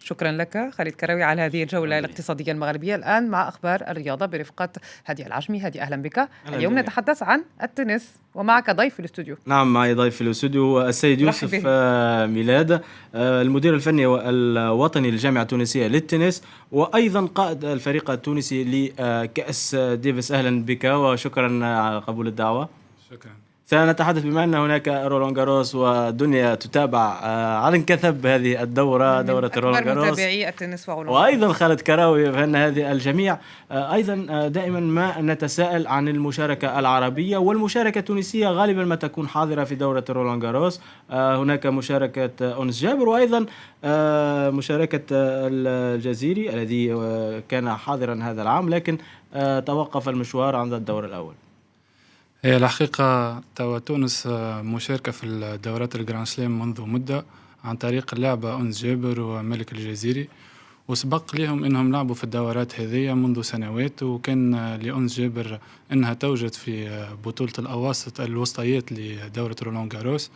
شكرا لك خالد كروي على هذه الجولة الاقتصادية المغربية. الآن مع أخبار الرياضة برفقة هادي العجمي. هادي أهلا بك. اليوم نتحدث عن التنس ومعك ضيف في الاستوديو. نعم، معي ضيف في الاستوديو السيد يوسف ميلاد، المدير الفني الوطني للجامعة التونسية للتنس، وأيضا قائد الفريق التونسي لكأس ديفيس. أهلا بك وشكرا على قبول الدعوة. شكرا. سنتحدث بما أن هناك رولان جاروس والدنيا تتابع على انكثب هذه الدورة، دورة رولان جاروس، متابعي التنس وأيضا خالد كراوي، فإن هذه الجميع أيضا دائما ما نتساءل عن المشاركة العربية والمشاركة التونسية. غالبا ما تكون حاضرة في دورة رولان جاروس. هناك مشاركة أنس جابر، وأيضا مشاركة الجزيري الذي كان حاضرا هذا العام، لكن توقف المشوار عند الدور الأول. هي الحقيقة توا تونس مشاركة في الدورات الجراند سلام منذ مدة عن طريق اللعبة أنس جابر وملك الجزيري، وسبق لهم إنهم لعبوا في الدورات هذه منذ سنوات، وكان لأنس جابر إنها توجد في بطولة الأواسط الوسطيات لدورة رولان جاروس،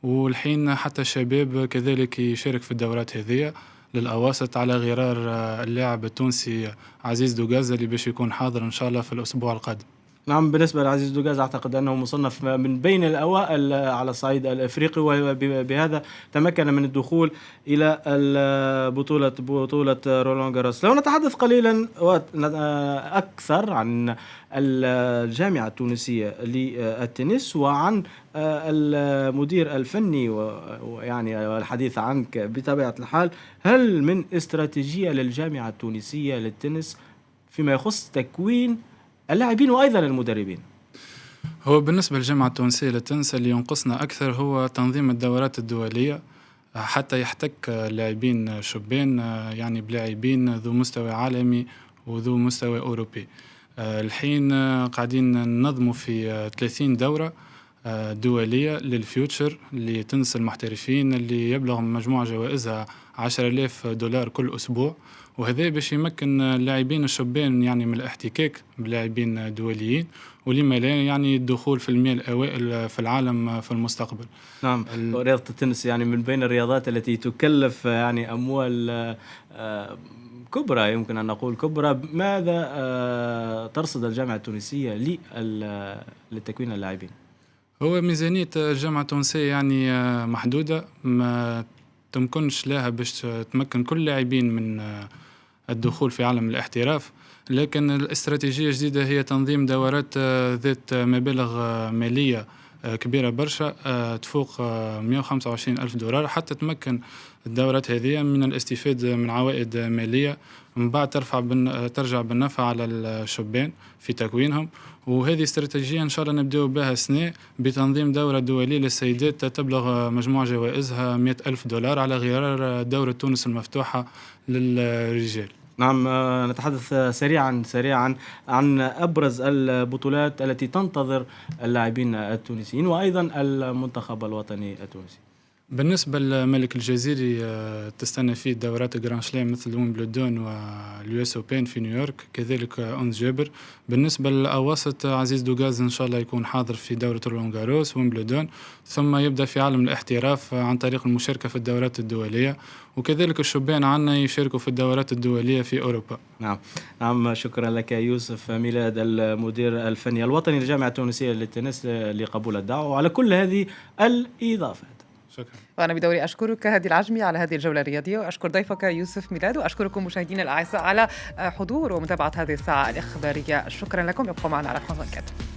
والحين حتى الشباب كذلك يشارك في الدورات هذه للأواسط على غرار اللاعب التونسي عزيز دوغاز اللي باش يكون حاضر إن شاء الله في الأسبوع القادم. نعم، بالنسبة لعزيز دوغاز أعتقد أنه مصنف من بين الأوائل على الصعيد الأفريقي، وبهذا تمكن من الدخول إلى بطولة رولان جاروس. لو نتحدث قليلا أكثر عن الجامعة التونسية للتنس وعن المدير الفني، ويعني الحديث عنك بطبيعة الحال، هل من استراتيجية للجامعة التونسية للتنس فيما يخص تكوين اللاعبين وأيضا المدربين؟ هو بالنسبة للجامعة التونسية للتنس اللي ينقصنا أكثر هو تنظيم الدورات الدولية حتى يحتك لاعبين شبان، يعني بلاعبين ذو مستوى عالمي وذو مستوى أوروبي. الحين قاعدين ننظموا في 30 دورة دولية للفيوتشر لتنس المحترفين اللي يبلغ مجموع جوائزها 10,000 دولار كل أسبوع، وهذا باش يمكن اللاعبين الشبان يعني من الاحتكاك بلاعبين دوليين، ولما لا يعني الدخول في المئة الأوائل في العالم في المستقبل. نعم، رياضة التنس يعني من بين الرياضات التي تكلف يعني أموال كبرى، يمكن أن نقول كبرى. ماذا ترصد الجامعة التونسية لتكوين اللاعبين؟ هو ميزانية الجامعة التونسية يعني محدودة، ما تمكنش لها باش تمكن كل لاعبين من الدخول في عالم الاحتراف، لكن الاستراتيجية الجديدة هي تنظيم دورات ذات مبالغ مالية كبيرة برشا تفوق 125,000 دولار حتى تمكن الدورات هذه من الاستفادة من عوائد مالية، من بعد ترجع بالنفع على الشبان في تكوينهم. وهذه استراتيجية إن شاء الله نبدأ بها سنة بتنظيم دورة دولية للسيدات تبلغ مجموع جوائزها 100,000 دولار على غرار دورة تونس المفتوحة للرجال. نعم، نتحدث سريعا عن أبرز البطولات التي تنتظر اللاعبين التونسيين وأيضا المنتخب الوطني التونسي. بالنسبة لملك الجزيري تستنى فيه دورات جراند سلام مثل ويمبلدون واليو اس اوبن في نيويورك، كذلك أنس جابر. بالنسبة للأواسط عزيز دوغاز إن شاء الله يكون حاضر في دورة رولان جاروس ويمبلدون، ثم يبدأ في عالم الاحتراف عن طريق المشاركة في الدورات الدولية، وكذلك الشبان عنا يشاركوا في الدورات الدولية في أوروبا. نعم، شكرا لك يوسف ميلاد، المدير الفني الوطني للجامعة التونسية للتنس، لقبول الدعوة وعلى كل هذه الإضافات. شكرا. وأنا بدوري أشكرك هادي العجمي على هذه الجولة الرياضية، وأشكر ضيفك يوسف ميلاد، وأشكركم مشاهدينا الأعزاء على حضور ومتابعة هذه الساعة الإخبارية. شكرا لكم، ابقوا معنا على فرانس 24.